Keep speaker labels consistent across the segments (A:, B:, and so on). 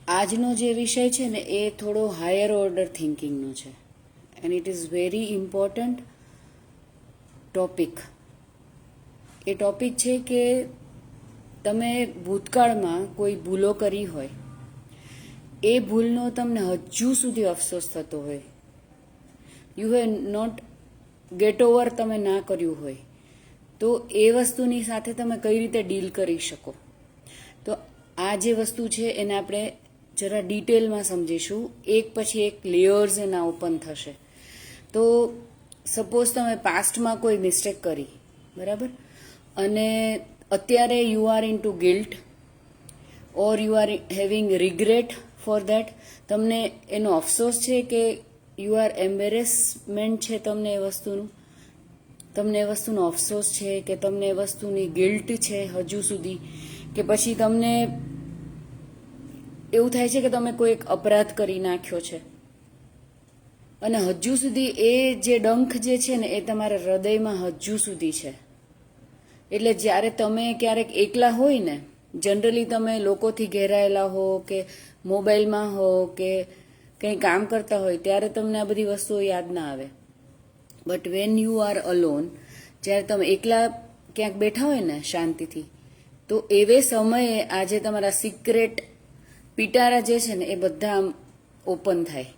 A: આજનો જે વિષય છે ને એ થોડો હાયર ઓર્ડર થિંકિંગનો છે and it is very important topic. A topic છે કે તમે ભૂતકાળમાં કોઈ ભૂલો કરી હોય, એ ભૂલનો તમને હજુ સુધી અફસોસ થતો હોય, you have not get over તમે ના કર્યું હોય, તો એ વસ્તુની સાથે તમે કઈ રીતે ડીલ કરી શકો. તો આ જે વસ્તુ છે એને આપણે જરા ડિટેલમાં સમજીશું. એક પછી એક લેયર્સ એના ઓપન થશે. તો સપોઝ તમે પાસ્ટમાં કોઈ મિસ્ટેક કરી, બરાબર, અને અત્યારે you are into guilt or you are having regret for that. તમને એનો અફસોસ છે કે યુ આર એમ્બેરેસમેન્ટ છે તમને એ વસ્તુનું, તમને એ વસ્તુનો અફસોસ છે કે તમને એ વસ્તુની ગિલ્ટ છે હજુ સુધી, કે પછી તમને એવું થાય છે કે તમે કોઈ એક અપરાધ કરી નાખ્યો છે અને હજુ સુધી એ જે ડંખ જે છે ને એ તમારા હૃદયમાં હજુ સુધી છે. એટલે જ્યારે તમે ક્યારેક એકલા હોય ને, જનરલી તમે લોકોથી ઘેરાયેલા હો કે મોબાઈલમાં હો કે કંઈ કામ કરતા હોય ત્યારે તમને આ બધી વસ્તુઓ યાદ ના આવે. But when you are alone, જ્યારે તમે એકલા ક્યાંક બેઠા હોય ને શાંતિથી, તો એવે સમયે આજે તમારા સિક્રેટ પિટારા જે છે ને એ બધા આમ ઓપન થાય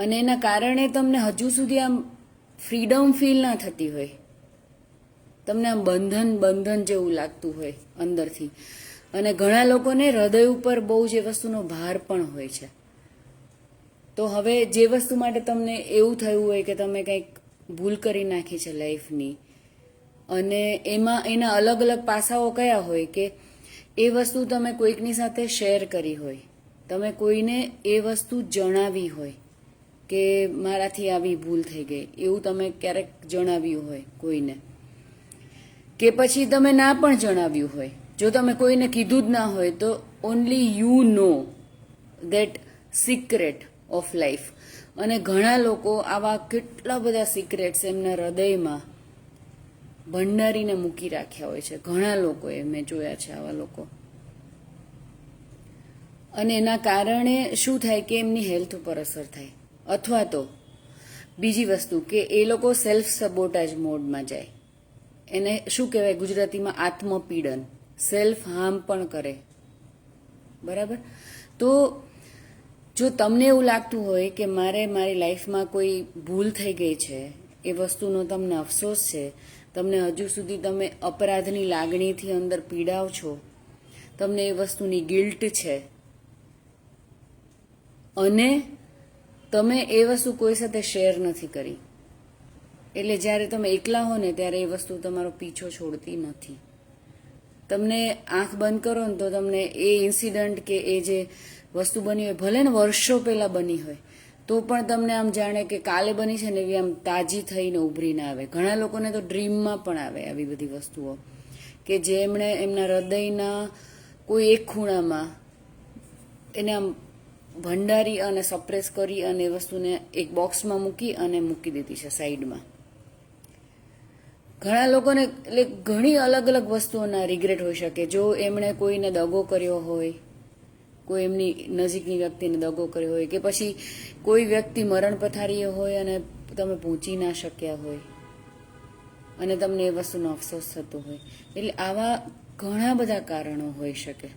A: અને એના કારણે તમને હજુ સુધી આમ ફ્રીડમ ફીલ ના થતી હોય, તમને આમ બંધન જેવું લાગતું હોય અંદરથી. અને ઘણા લોકોને હૃદય ઉપર બહુ જ એ વસ્તુનો ભાર પણ હોય છે. તો હવે જે વસ્તુ માટે તમને એવું થયું હોય કે તમે કંઈક ભૂલ કરી નાખી છે લાઈફની, અને એમાં એના અલગ અલગ પાસાઓ કયા હોય કે એ વસ્તુ તમે કોઈકની સાથે શેર કરી હોય, તમે કોઈને એ વસ્તુ જણાવી હોય કે મારાથી આવી ભૂલ થઈ ગઈ, એવું તમે ક્યારેક જણાવ્યું હોય કોઈને, કે પછી તમે ના પણ જણાવ્યું હોય. જો તમે કોઈને કીધું જ ના હોય તો only you know that secret of life. અને ઘણા લોકો આવા કેટલા બધા સિક્રેટ્સ એમના હૃદયમાં ભંડારીને મૂકી રાખ્યા હોય છે. ઘણા લોકોએ, મેં જોયા છે આવા લોકો. અને એના કારણે શું થાય કે એમની હેલ્થ ઉપર અસર થાય. અથવા તો બીજી વસ્તુ કે એ લોકો સેલ્ફ સબોટાજ મોડમાં જાય. એને શું કહેવાય ગુજરાતીમાં આત્મપીડન, સેલ્ફ હાર્મ પણ કરે, બરાબર. તો જો તમને એવું લાગતું હોય કે મારે મારી લાઈફમાં કોઈ ભૂલ થઈ ગઈ છે, એ વસ્તુનો તમને અફસોસ છે, તમને હજુ સુધી તમે અપરાધની લાગણીથી અંદર પીડાવ છો, તમને એ વસ્તુની ગિલ્ટ છે, અને તમે એ વસ્તુ કોઈ સાથે શેર નથી કરી, એટલે જ્યારે તમે એકલા હો ને ત્યારે એ વસ્તુ તમારો પીછો છોડતી નથી. તમને આંખ બંધ કરો ને તો તમને એ ઇન્સિડન્ટ કે એ જે વસ્તુ બની હોય, ભલે ને વર્ષો પહેલાં બની હોય, તો પણ તમને આમ જાણે કે કાલે બની છે ને એવી આમ તાજી થઈને ઉભરીને આવે. ઘણા લોકોને તો ડ્રીમમાં પણ આવે આવી બધી વસ્તુઓ, કે જેમણે એમના હૃદયના કોઈ એક ખૂણામાં એને આમ ભંડારી અને સપ્રેસ કરી અને એ વસ્તુને એક બોક્સમાં મૂકી અને મૂકી દીધી છે સાઈડમાં. ઘણા લોકોને એટલે ઘણી અલગ અલગ વસ્તુઓના રિગ્રેટ હોઈ શકે. જો એમણે કોઈને દગો કર્યો હોય, કોઈ એમની નજીકની વ્યક્તિને દગો કર્યો હોય, કે પછી કોઈ વ્યક્તિ મરણ પથારીએ હોય અને તમે પહોંચી ના શક્યા હોય અને તમને એ વસ્તુનો અફસોસ થતો હોય. એટલે આવા ઘણા બધા કારણો હોઈ શકે.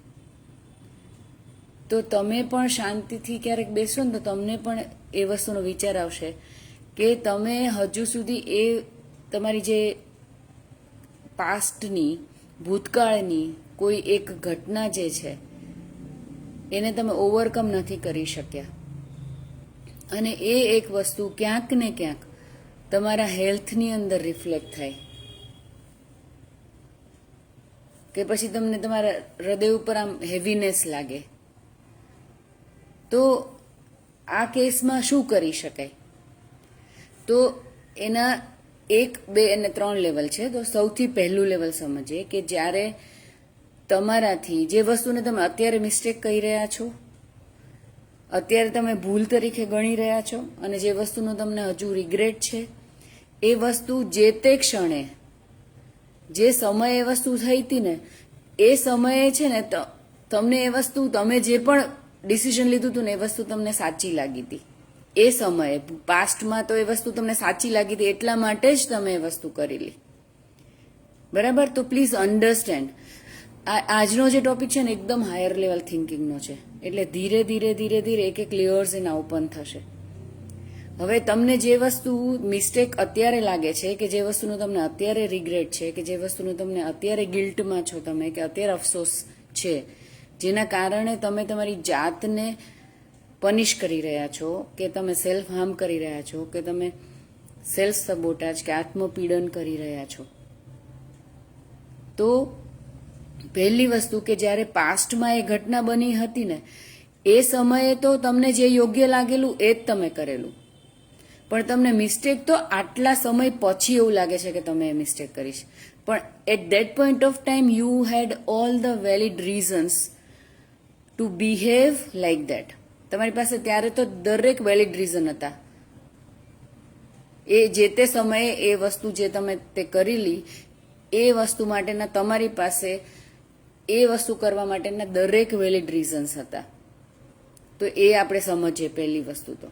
A: તો તમે પણ શાંતિથી ક્યારેક બેસો ને તો તમને પણ એ વસ્તુનો વિચાર આવશે કે તમે હજુ સુધી એ તમારી જે પાસ્ટની, ભૂતકાળની કોઈ એક ઘટના જે છે એને તમે ઓવરકમ નથી કરી શક્યા. અને એ એક વસ્તુ ક્યાંક ને ક્યાંક તમારા હેલ્થની અંદર રિફ્લેક્ટ થાય, કે પછી તમને તમારા હૃદય ઉપર આમ હેવીનેસ લાગે. તો આ કેસમાં શું કરી શકાય? તો એના 1, 2 અને 3 લેવલ છે. તો સૌથી પહેલું લેવલ સમજીએ કે જ્યારે તમારાથી જે વસ્તુને તમે અત્યારે મિસ્ટેક કહી રહ્યા છો, અત્યારે તમે ભૂલ તરીકે ગણી રહ્યા છો, અને જે વસ્તુનો તમને હજુ રિગ્રેટ છે, એ વસ્તુ જે તે ક્ષણે, જે સમયે એ વસ્તુ થઈ હતી ને, એ સમયે છે ને તમને એ વસ્તુ, તમે જે પણ ડિસિઝન લીધું હતું ને એ વસ્તુ તમને સાચી લાગી હતી એ સમયે. પાસ્ટમાં તો એ વસ્તુ તમને સાચી લાગી હતી એટલા માટે જ તમે એ વસ્તુ કરેલી. બરાબર? તો પ્લીઝ અન્ડરસ્ટેન્ડ. આજનો જે ટોપિક છે ને એકદમ હાયર લેવલ થિંકિંગનો છે. એટલે ધીરે ધીરે ધીરે ધીરે એક એક લેયર્સ એના ઓપન થશે. હવે તમને જે વસ્તુ મિસ્ટેક અત્યારે લાગે છે, કે જે વસ્તુનું તમને અત્યારે રિગ્રેટ છે, કે જે વસ્તુનું તમને અત્યારે ગિલ્ટમાં છો તમે, કે અત્યારે અફસોસ છે, જેના કારણે તમે તમારી જાતને પનિશ કરી રહ્યા છો, કે તમે સેલ્ફ હાર્મ કરી રહ્યા છો, કે તમે સેલ્ફ સબોટાજ કે આત્મપીડન કરી રહ્યા છો, તો પહેલી વસ્તુ કે જ્યારે પાસ્ટમાં એ ઘટના બની હતી ને એ સમયે તો તમને જે યોગ્ય લાગેલું એ જ તમે કરેલું, પણ તમને મિસ્ટેક તો આટલા સમય પછી એવું લાગે છે કે તમે એ મિસ્ટેક કરી છે. પણ at that point of time you had all the valid reasons to behave like that. તમારી પાસે ત્યારે તો દરેક વેલિડ રીઝન હતા. એ જે તે સમયે એ વસ્તુ જે તમે તે કરેલી એ વસ્તુ માટેના તમારી પાસે એ વસ્તુ કરવા માટેના દરેક વેલિડ રીઝન્સ હતા. તો એ આપણે સમજીએ પહેલી વસ્તુ તો.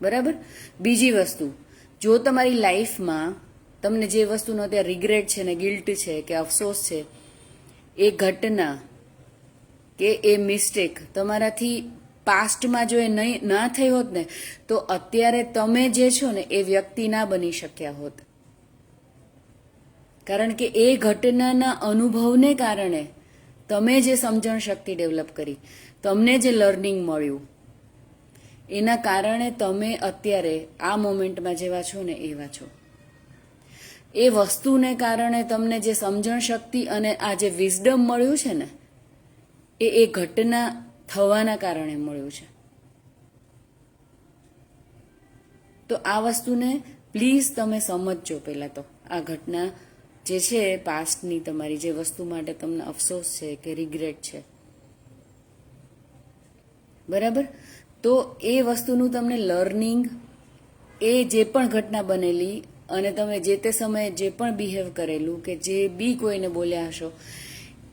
A: બરાબર? બીજી વસ્તુ, જો તમારી લાઈફમાં તમને જે વસ્તુનો અત્યારે રિગ્રેટ છે ને ગિલ્ટ છે કે અફસોસ છે, એ ઘટના કે એ મિસ્ટેક તમારાથી પાસ્ટમાં જો એ નહીં ના થઈ હોત ને તો અત્યારે તમે જે છો ને એ વ્યક્તિ ના બની શક્યા હોત. કારણ કે એ ઘટનાના અનુભવને કારણે તમે જે સમજણ શક્તિ ડેવલપ કરી, તમને જે લર્નિંગ મળ્યું, એના કારણે તમે અત્યારે આ મોમેન્ટમાં જેવા છો ને એવા છો. એ વસ્તુને કારણે તમને જે સમજણ શક્તિ અને આ જે વિઝડમ મળ્યું છે ને એ ઘટના થવાના કારણે મળ્યું છે. તો આ વસ્તુને પ્લીઝ તમે સમજજો. પહેલાં તો આ ઘટના જે છે પાસ્ટની તમારી જે વસ્તુ માટે તમને અફસોસ છે કે રિગ્રેટ છે, બરાબર? તો એ વસ્તુનું તમને લર્નિંગ, એ જે પણ ઘટના બનેલી અને તમે જે તે સમયે જે પણ બિહેવ કરેલું કે જે બી કોઈને બોલ્યા હશો,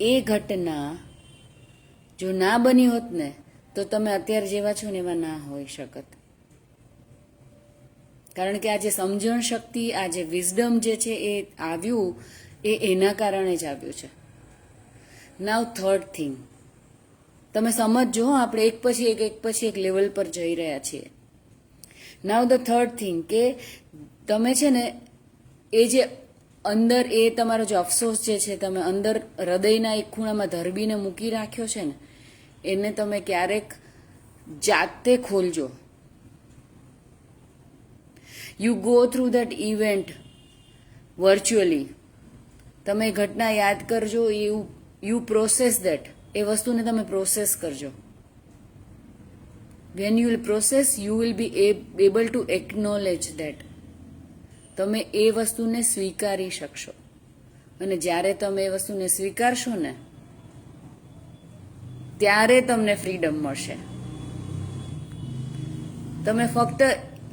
A: એ ઘટના જો ના બની હોત ને તો તમે અત્યારે જેવા છો ને એવા ના હોઈ શકત. કારણ કે આ જે સમજણ શક્તિ, આ જે વિઝડમ જે છે એ આવ્યું એ એના કારણે જ આવ્યું છે. નાવ થર્ડ થિંગ, તમે સમજજો, આપણે એક પછી એક લેવલ પર જઈ રહ્યા છીએ. નાવ ધ થર્ડ થિંગ કે તમે છે ને એ જે અંદર એ તમારો જે અફસોસ જે છે તમે અંદર હૃદયના એક ખૂણામાં ધરબીને મૂકી રાખ્યો છે ને એને તમે ક્યારેક જાતે ખોલજો. You go through that event virtually. તમે ઘટના યાદ કરજો, યુ પ્રોસેસ દેટ. એ વસ્તુને તમે પ્રોસેસ કરજો. When you will process you will be able two acknowledge that. તમે એ વસ્તુને સ્વીકારી શકશો. અને જ્યારે તમે એ વસ્તુને સ્વીકારશો ને ત્યારે તમને ફ્રીડમ મળશે. તમે ફક્ત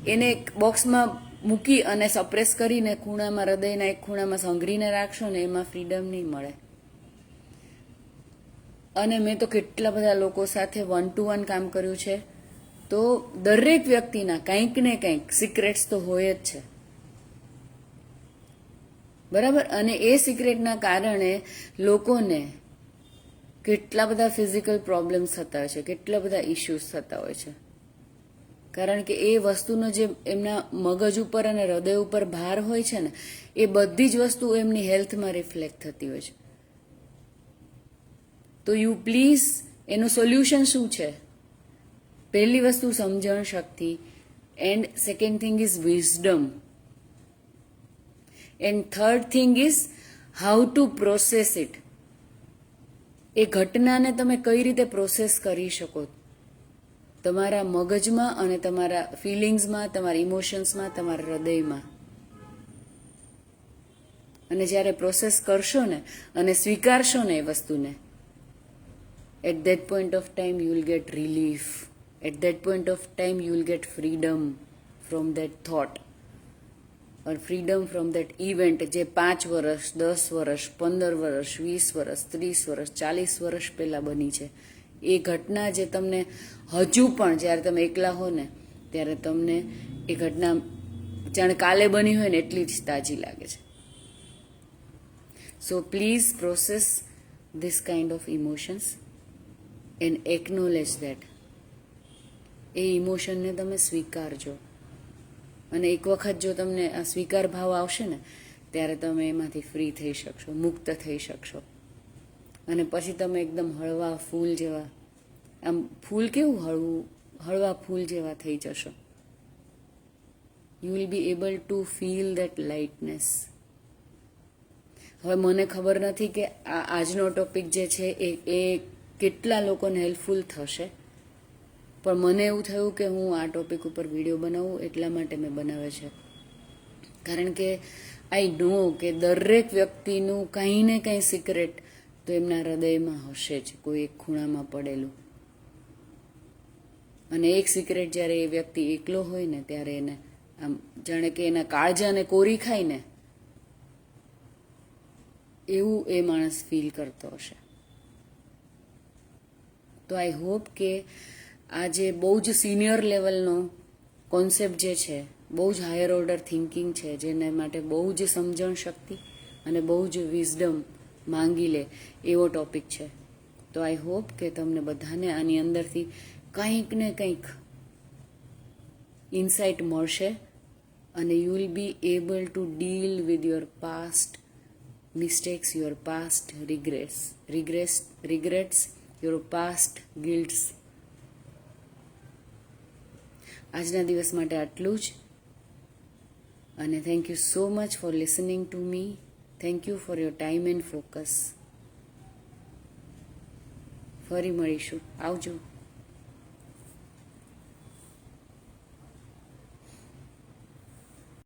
A: એને એક બોક્સમાં મૂકી અને સપ્રેસ કરીને ખૂણામાં, હૃદયના એક ખૂણામાં સંઘરીને રાખશો ને એમાં ફ્રીડમ નહીં મળે. અને મેં તો કેટલા બધા લોકો સાથે 1 to 1 કામ કર્યું છે, તો દરેક વ્યક્તિના કંઈક ને કંઈક સિક્રેટ્સ તો હોય જ છે, બરાબર? અને એ સિક્રેટના કારણે લોકોને કેટલા બધા ફિઝિકલ પ્રોબ્લેમ્સ થતા હોય છે, કેટલા બધા ઇશ્યુઝ થતા હોય છે. કારણ કે એ વસ્તુનો જે એમના મગજ ઉપર અને હૃદય ઉપર ભાર હોય છે ને એ બધી જ વસ્તુ એમની હેલ્થમાં રિફ્લેક્ટ થતી હોય છે. તો યુ પ્લીઝ, એનું સોલ્યુશન શું છે? પહેલી વસ્તુ સમજણ શક્તિ, and second thing is wisdom, and third thing is how to process it. એ ઘટનાને તમે કઈ રીતે પ્રોસેસ કરી શકો તમારા મગજમાં અને તમારા ફિલિંગ્સમાં, તમારા ઇમોશન્સમાં, તમારા હૃદયમાં. અને જ્યારે પ્રોસેસ કરશો ને અને સ્વીકારશો ને એ વસ્તુને, at that point of time you will get relief. At that point of time you will get freedom from that thought. Or freedom from that event જે 5 વર્ષ 10 વર્ષ 15 વર્ષ 20 વર્ષ 30 વર્ષ 40 વર્ષ પહેલાં બની છે. એ ઘટના જે તમને હજુ પણ જ્યારે તમે એકલા હો ને ત્યારે તમને એ ઘટના જાણે કાલે બની હોય ને એટલી જ તાજી લાગે છે. So please process this kind of emotions and acknowledge that. એ ઇમોશનને તમે સ્વીકારજો, અને એક વખત જો તમને આ સ્વીકાર ભાવ આવશે ને ત્યારે તમે એમાંથી ફ્રી થઈ શકશો, મુક્ત થઈ શકશો, અને પછી તમે એકદમ હળવા ફૂલ જેવા, આમ ફૂલ કેવું હળવા ફૂલ જેવા થઈ જશો. You will be able to feel that lightness. હવે મને ખબર નથી કે આજનો ટોપિક જે છે એ કેટલા લોકોને હેલ્પફુલ થશે, પણ મને એવું થયું કે હું આ ટોપિક ઉપર વિડીયો બનાવું એટલા માટે મેં બનાવે છે. કારણ કે આઈ નો કે દરેક વ્યક્તિનું કંઈ ને કંઈ સિક્રેટ તો એમના હૃદયમાં હશે જ, કોઈ એક ખૂણામાં પડેલું. અને એક સિક્રેટ જ્યારે એ વ્યક્તિ એકલો હોય ને ત્યારે એને આમ જાણે કે એના કાળજાને કોરી ખાય ને એવું એ માણસ ફીલ કરતો હશે. તો આઈ હોપ કે આ જે બહુ જ સિનિયર લેવલનો કોન્સેપ્ટ જે છે, બહુ જ હાયર ઓર્ડર થિંકિંગ છે, જેને માટે બહુ જ સમજણ શક્તિ અને બહુ જ વિઝડમ માંગી લે એવો ટોપિક છે. તો આઈ હોપ કે તમને બધાને આની અંદરથી કંઈક ને કંઈક ઇન્સાઇટ મળશે, અને you will be able to deal with your past mistakes, your past regrets, your past guilts. આજના દિવસ માટે આટલું જ, અને thank you so much for listening to me. Thank you for your time and focus. ફરી મળીશું. આવજો.